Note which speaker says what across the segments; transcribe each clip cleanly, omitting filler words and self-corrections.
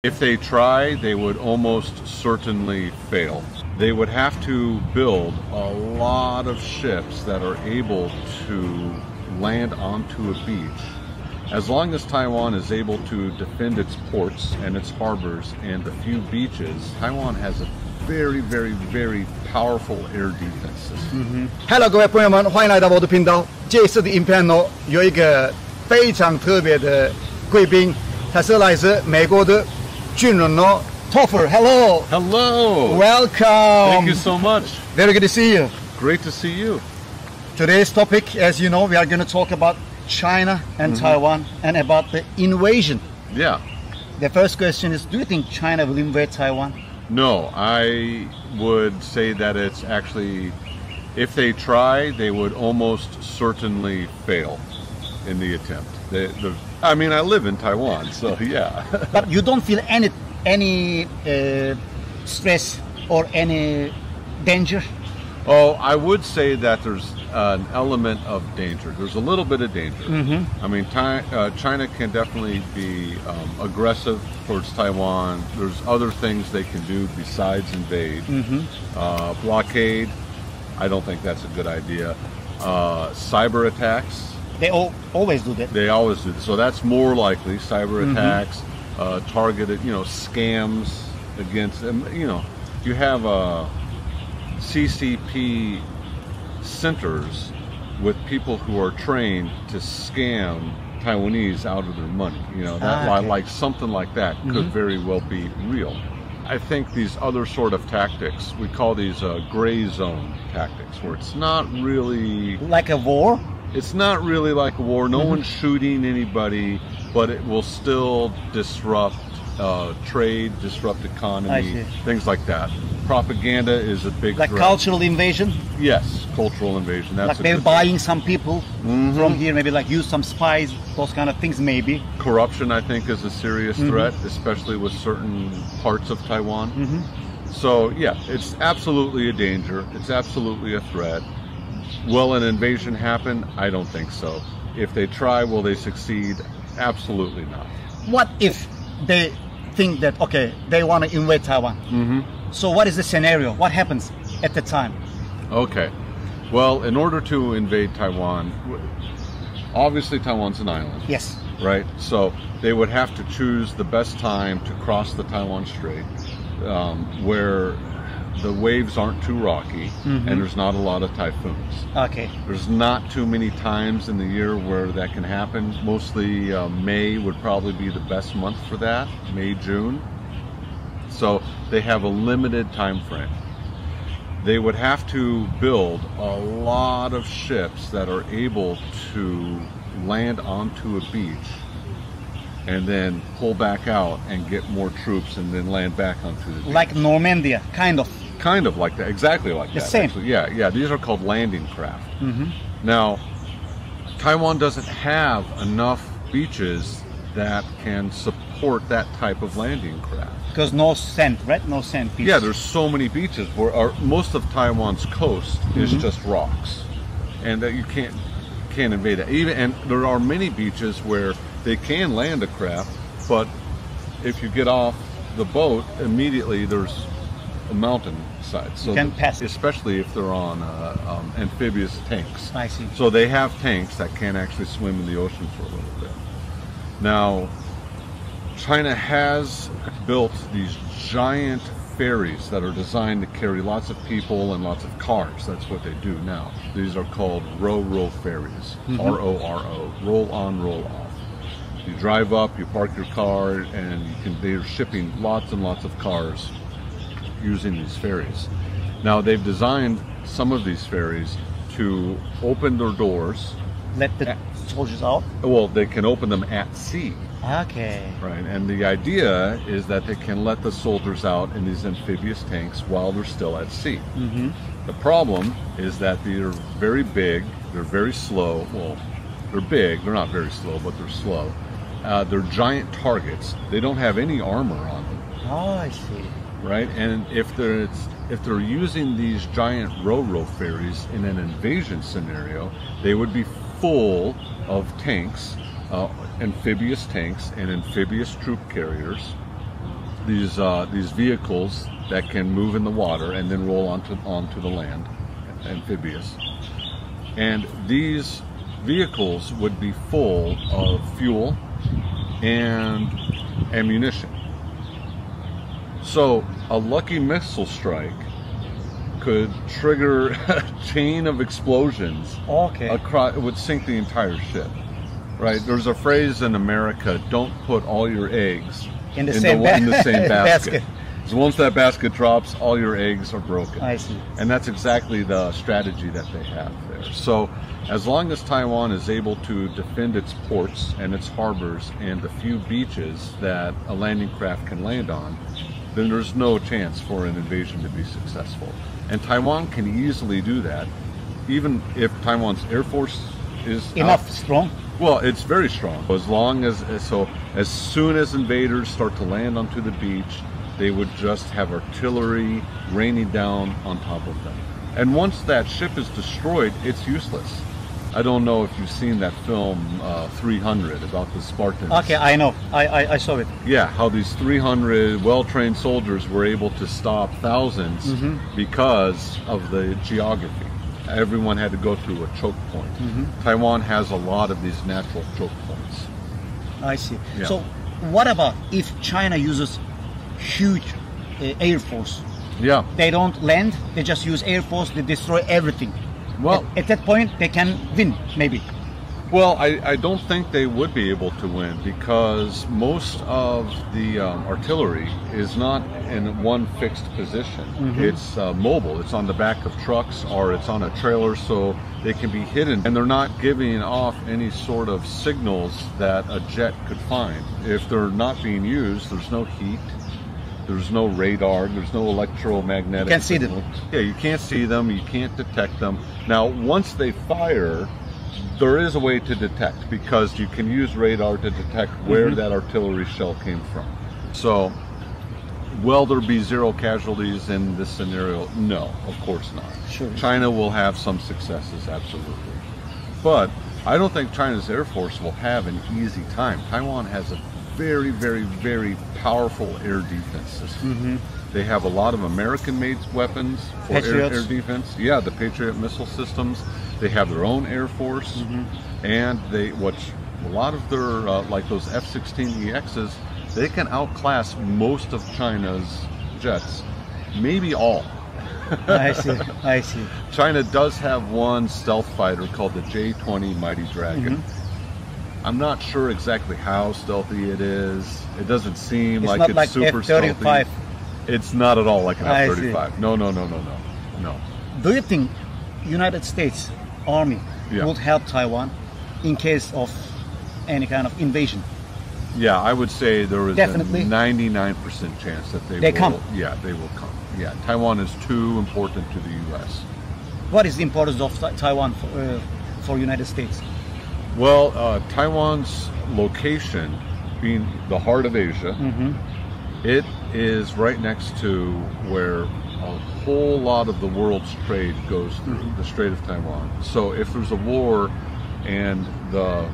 Speaker 1: If they try, they would almost certainly fail. They would have to build a lot of ships that are able to land onto a beach. As long as Taiwan is able to defend its ports and its harbors and the few beaches, Taiwan has a very, very, very powerful air defense system.
Speaker 2: Hello， 各位朋友们，欢迎来到我的频道。这次的影片呢，有一个非常特别的贵宾，他是来自美国的军人哦。Topher, hello.
Speaker 1: Hello.
Speaker 2: Welcome.
Speaker 1: Thank you so much.
Speaker 2: Very good to see you.
Speaker 1: Great to see you.
Speaker 2: Today's topic, as you know, we are going to talk about China and Taiwan and about the invasion.
Speaker 1: Yeah.
Speaker 2: The first question is, do you think China will invade Taiwan?
Speaker 1: No, I would say that it's actually, if they try, they would almost certainly fail in the attempt. I mean, I live in Taiwan, so yeah.
Speaker 2: But you don't feel any stress or any danger?
Speaker 1: Oh, I would say that there's an element of danger. There's a little bit of danger. I mean, China can definitely be aggressive towards Taiwan. There's other things they can do besides invade. Blockade, I don't think that's a good idea. Cyber attacks.
Speaker 2: They always do that.
Speaker 1: They always do. So that's more likely. Cyber attacks, targeted, scams against them. You have CCP centers with people who are trained to scam Taiwanese out of their money. Like something like that could very well be real. I think these other sort of tactics, we call these gray zone tactics, where it's not really
Speaker 2: like a war.
Speaker 1: It's not really like a war. No one's shooting anybody, but it will still disrupt trade, disrupt economy, things like that. Propaganda is a big
Speaker 2: like
Speaker 1: threat.
Speaker 2: Cultural invasion.
Speaker 1: Yes, cultural invasion. That's
Speaker 2: like they're buying some people from here, maybe like use some spies, those kind of things maybe.
Speaker 1: Corruption, I think, is a serious threat, especially with certain parts of Taiwan. So yeah, it's absolutely a danger. It's absolutely a threat. Will an invasion happen? I don't think so. If they try, will they succeed? Absolutely not.
Speaker 2: What if they think that, okay, they want to invade Taiwan? So what is the scenario? What happens at the time?
Speaker 1: Okay. Well, in order to invade Taiwan, obviously Taiwan's an island.
Speaker 2: Yes.
Speaker 1: Right? So they would have to choose the best time to cross the Taiwan Strait, where the waves aren't too rocky and there's not a lot of typhoons.
Speaker 2: Okay.
Speaker 1: There's not too many times in the year where that can happen. Mostly May would probably be the best month for that, May, June. So they have a limited time frame. They would have to build a lot of ships that are able to land onto a beach and then pull back out and get more troops and then land back onto the beach.
Speaker 2: Like Normandy, kind of.
Speaker 1: Kind of like that, exactly like that.
Speaker 2: The same.
Speaker 1: Actually. Yeah, these are called landing craft. Now, Taiwan doesn't have enough beaches that can support that type of landing craft.
Speaker 2: Because no sand, right? No sand beaches.
Speaker 1: Yeah, there's so many beaches where most of Taiwan's coast is just rocks, and that you can't invade that. And there are many beaches where they can land a craft, but if you get off the boat, immediately there's a mountain side. So
Speaker 2: you can pass.
Speaker 1: Especially if they're on amphibious tanks.
Speaker 2: I see.
Speaker 1: So they have tanks that can actually swim in the ocean for a little bit. Now, China has built these giant ferries that are designed to carry lots of people and lots of cars. That's what they do now. These are called ro-ro ferries. R-O-R-O. Roll on, roll off. You drive up, you park your car, and they're shipping lots and lots of cars using these ferries. Now, they've designed some of these ferries to open their doors.
Speaker 2: Let the soldiers out?
Speaker 1: Well, they can open them at sea.
Speaker 2: Okay.
Speaker 1: Right, and the idea is that they can let the soldiers out in these amphibious tanks while they're still at sea. The problem is that they're very big, they're very slow. Well, they're big, they're not very slow, but they're slow. They're giant targets. They don't have any armor on them.
Speaker 2: Oh, I see.
Speaker 1: Right, and if they're using these giant ro-ro ferries in an invasion scenario, they would be full of tanks, amphibious tanks and amphibious troop carriers, these vehicles that can move in the water and then roll onto the land, amphibious. And these vehicles would be full of fuel and ammunition. So a lucky missile strike could trigger a chain of explosions.
Speaker 2: Okay.
Speaker 1: Across, it would sink the entire ship. Right? There's a phrase in America: "Don't put all your eggs
Speaker 2: in the same
Speaker 1: basket." So once that basket drops, all your eggs are broken.
Speaker 2: I see.
Speaker 1: And that's exactly the strategy that they have there. So as long as Taiwan is able to defend its ports and its harbors and the few beaches that a landing craft can land on, then there's no chance for an invasion to be successful. And Taiwan can easily do that, even if Taiwan's Air Force is
Speaker 2: strong.
Speaker 1: Well, it's very strong. As soon as invaders start to land onto the beach, they would just have artillery raining down on top of them. And once that ship is destroyed, it's useless. I don't know if you've seen that film 300 about the Spartans.
Speaker 2: Okay, I know. I saw it.
Speaker 1: Yeah, how these 300 well-trained soldiers were able to stop thousands because of the geography. Everyone had to go through a choke point. Taiwan has a lot of these natural choke points.
Speaker 2: I see.
Speaker 1: Yeah.
Speaker 2: So what about if China uses huge air force?
Speaker 1: Yeah.
Speaker 2: They don't land, they just use air force, they destroy everything.
Speaker 1: Well,
Speaker 2: at that point they can win, maybe.
Speaker 1: Well, I don't think they would be able to win because most of the artillery is not in one fixed position. It's mobile. It's on the back of trucks or it's on a trailer, so they can be hidden. And they're not giving off any sort of signals that a jet could find. If they're not being used, there's no heat. There's no radar, there's no electromagnetic.
Speaker 2: You can't see them.
Speaker 1: Yeah, you can't see them, you can't detect them. Now, once they fire, there is a way to detect because you can use radar to detect where that artillery shell came from. So, will there be zero casualties in this scenario? No, of course not.
Speaker 2: Sure.
Speaker 1: China will have some successes, absolutely. But I don't think China's Air Force will have an easy time. Taiwan has a very, very, very powerful air defense system. They have a lot of American-made weapons for air defense. Yeah, the Patriot missile systems. They have their own Air Force, and a lot of their, like those F-16EXs, they can outclass most of China's jets, maybe all.
Speaker 2: I see.
Speaker 1: China does have one stealth fighter called the J-20 Mighty Dragon. I'm not sure exactly how stealthy it is. It doesn't seem like it's super stealthy. It's not at all like an F-35. No.
Speaker 2: Do you think United States Army would help Taiwan in case of any kind of invasion?
Speaker 1: Yeah, I would say there is
Speaker 2: Definitely.
Speaker 1: a 99% chance that they will come. Yeah, they will come. Yeah, Taiwan is too important to the U.S.
Speaker 2: What is the importance of Taiwan for United States?
Speaker 1: Well, Taiwan's location, being the heart of Asia, it is right next to where a whole lot of the world's trade goes through, the Strait of Taiwan. So if there's a war and the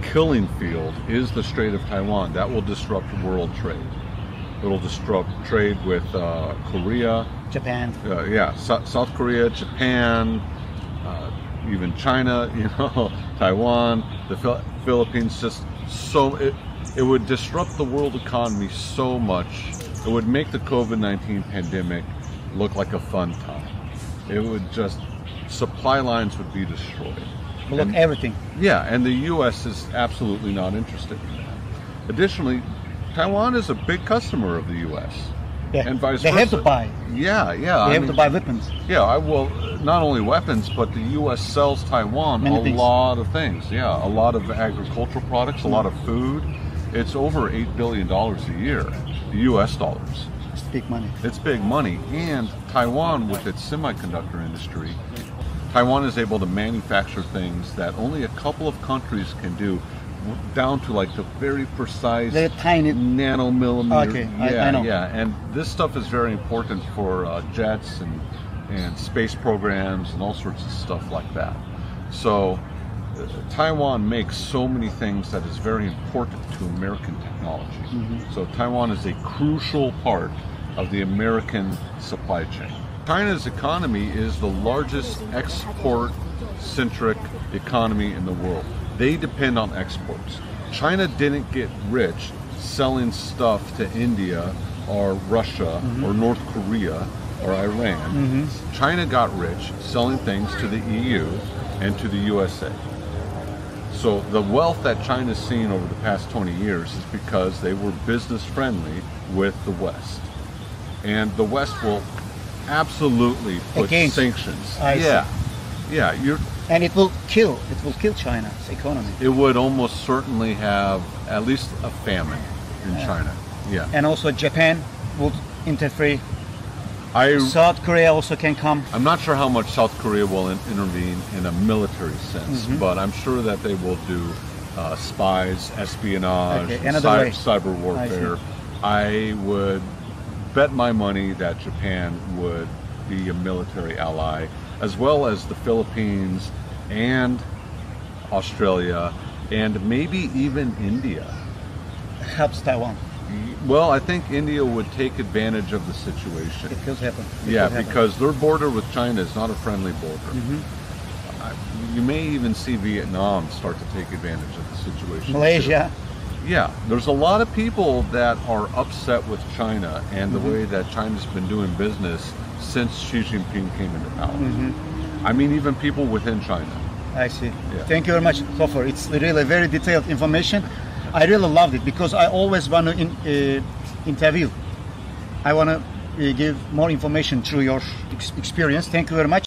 Speaker 1: killing field is the Strait of Taiwan, that will disrupt world trade. It'll disrupt trade with Korea,
Speaker 2: Japan.
Speaker 1: South Korea, Japan, even China, Taiwan, the Philippines. It would disrupt the world economy so much. It would make the COVID-19 pandemic look like a fun time. It would just, supply lines would be destroyed.
Speaker 2: Look, everything.
Speaker 1: Yeah, and the U.S. is absolutely not interested in that. Additionally, Taiwan is a big customer of the U.S.
Speaker 2: Yeah.
Speaker 1: And vice versa.
Speaker 2: They have to buy.
Speaker 1: Yeah.
Speaker 2: They have to buy weapons.
Speaker 1: Yeah, not only weapons, but the U.S. sells Taiwan a lot of things. Yeah, a lot of agricultural products, a lot of food. It's over $8 billion a year, U.S. dollars.
Speaker 2: It's big money.
Speaker 1: It's big money. And Taiwan, with its semiconductor industry, Taiwan is able to manufacture things that only a couple of countries can do, down to like the very precise,
Speaker 2: tiny
Speaker 1: nanomillimeter.
Speaker 2: Okay, I know.
Speaker 1: Yeah, and this stuff is very important for jets and space programs and all sorts of stuff like that. So Taiwan makes so many things that is very important to American technology. So Taiwan is a crucial part of the American supply chain. China's economy is the largest export-centric economy in the world. They depend on exports. China didn't get rich selling stuff to India or Russia or North Korea or Iran. China got rich selling things to the EU and to the USA. So the wealth that China's seen over the past 20 years is because they were business friendly with the West. And the West will absolutely put sanctions. Yeah.
Speaker 2: And it will kill China's economy.
Speaker 1: It would almost certainly have at least a famine in China. Yeah.
Speaker 2: And also Japan would interfere. South Korea also can come.
Speaker 1: I'm not sure how much South Korea will intervene in a military sense, but I'm sure that they will do spies, espionage, cyber warfare. I would bet my money that Japan would be a military ally, as well as the Philippines and Australia, and maybe even India.
Speaker 2: Helps Taiwan.
Speaker 1: Well, I think India would take advantage of the situation.
Speaker 2: It could happen.
Speaker 1: Because their border with China is not a friendly border. You may even see Vietnam start to take advantage of the situation.
Speaker 2: Malaysia.
Speaker 1: Yeah, there's a lot of people that are upset with China and the way that China's been doing business since Xi Jinping came into power. I mean, even people within China.
Speaker 2: I see. Yeah. Thank you very much, Topher. It's really very detailed information. I really loved it because I always want to interview. I want to give more information through your experience. Thank you very much.